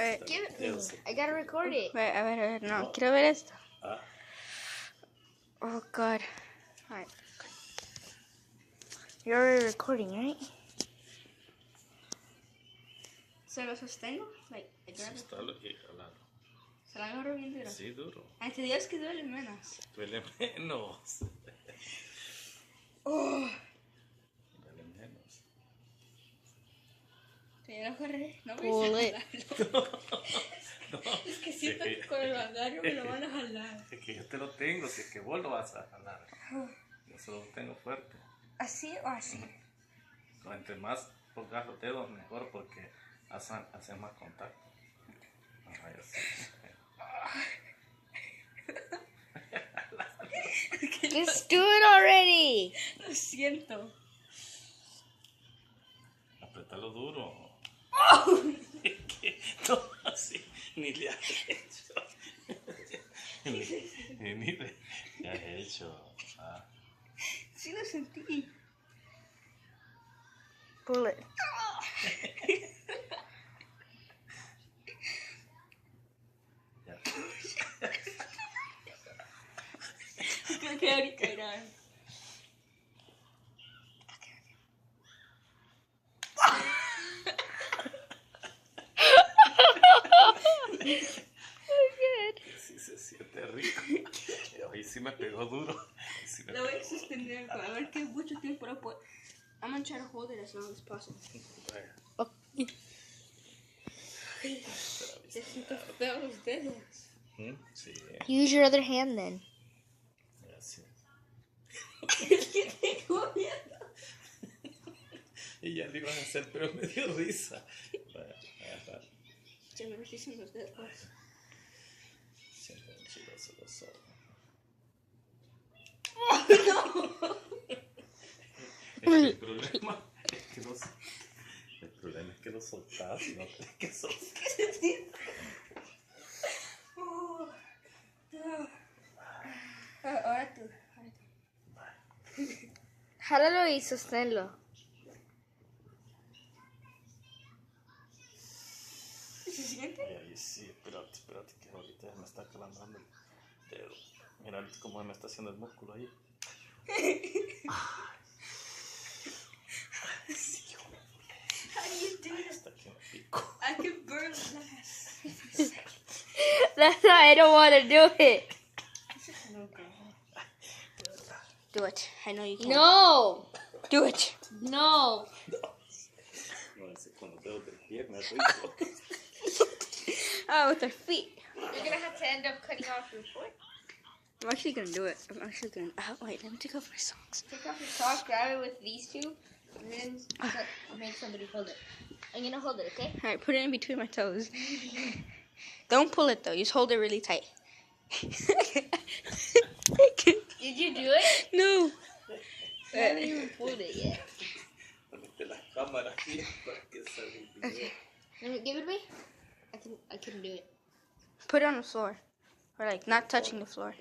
ver. Give it me. I gotta record it. Wait, a ver, no. Quiero ver esto. Ah, Oh, God. Alright. You're already recording, right? ¿Se lo sostengo? Like, I grab it. está lo que hablar. Se la agarro bien duro. Sí, duro. Ante Dios que duele menos. Duele menos. Oh. Duele menos. Te no correr. No me Pull it. No, Es que siento es que con el agarro me lo van a jalar. es que yo te lo tengo, si es que vos lo vas a jalar. Yo solo lo tengo fuerte. ¿Así o así? No, entre más pongas los dedos, mejor porque hace más contacto. Ajá, ya sé. Just do it already. Lo siento. Apretalo duro. Es que no así, ni le has hecho. Ni le has hecho. Ah. Sí lo sentí. Pull it. Ya. Creo que ahorita era. Sí se siente rico. Hoy sí me pegó duro. Sí me Lo voy a sostener a ver qué mucho tiempo lo puedo. I'm gonna try to hold it as long as possible. Vaya, Se sienten feos los dedos. sí, Use your other hand then. gracias. Es que tengo miedo. Y ya lo iban a hacer, pero me dio risa. Vaya, agarrar. Se me resisten los dedos. Siempre enchiloso los ojos. El problema es que lo soltás y no tenés que soltar. Ahora tú. Jálalo y sosténlo. ¿Se siente? Ay, sí, espérate, que ahorita me está calambrando el dedo. Mira cómo me está haciendo el músculo ahí. Sí, How do you do this? hasta que me pico. I can burn glass. That's why I don't want to do it. Do it. I know you can. No. Do it. No. No, ese con los dedos del pie me rico. Oh, with our feet. You're gonna have to end up cutting off your foot. I'm actually gonna do it. I'm actually gonna. Oh, wait, let me take off my socks. Take off your sock, grab it with these two, and then make somebody hold it. I'm gonna hold it, okay? Alright, put it in between my toes. Don't pull it though, just hold it really tight. Did you do it? No. I haven't even pulled it yet. Ponete la cámara aquí para que salga el video. Let me give it to me. I can do it. Put it on the floor. Or like not touching the floor.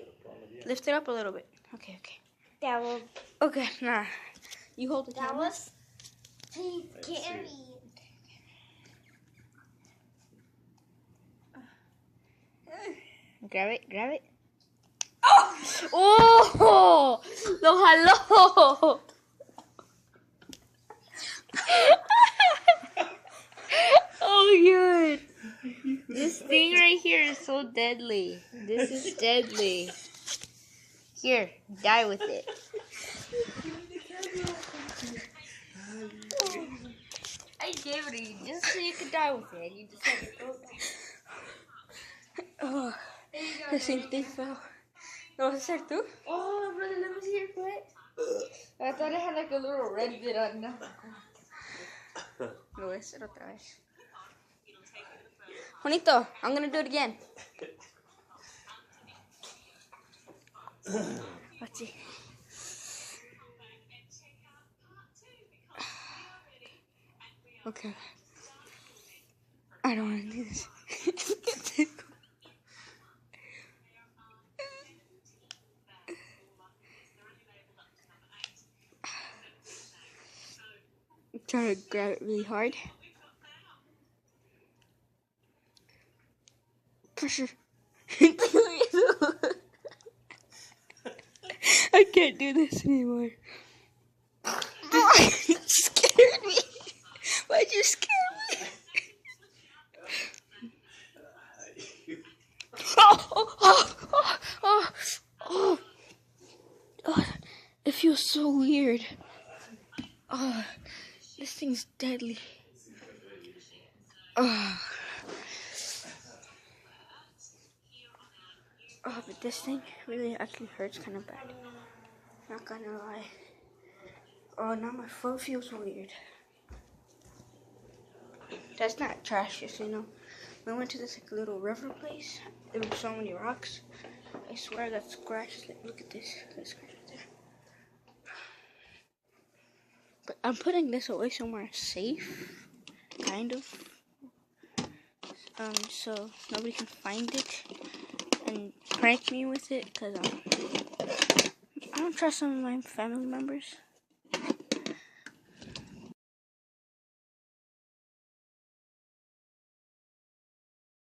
Lift it up a little bit. Okay. That was Okay, nah. You hold the camera. scary. Grab it. Oh! Lo jaló. Oh, good. This thing right here is so deadly. This is deadly. Here, die with it. I gave it to you just so you could die with it. You just had to throw it back. Oh, There you go. me sentí feo. ¿Lo vas a hacer tú? Oh, brother, let me see your foot. I thought it had like a little red bit on it. Lo voy a hacer otra vez. Juanito, I'm gonna do it again. Let's see. Okay. I don't want to do this. Try to grab it really hard. I can't do this anymore. You scared me. Why'd you scare me? Oh, it feels so weird. Oh, this thing's deadly. Oh, but this thing really actually hurts kind of bad. Not gonna lie. Oh, now my foot feels weird. That's not trash, just we went to this like little river place. There were so many rocks. I swear I got scratches. Look at this. I got a scratch right there. But I'm putting this away somewhere safe, kind of. So nobody can find it and prank me with it, because I don't trust some of my family members.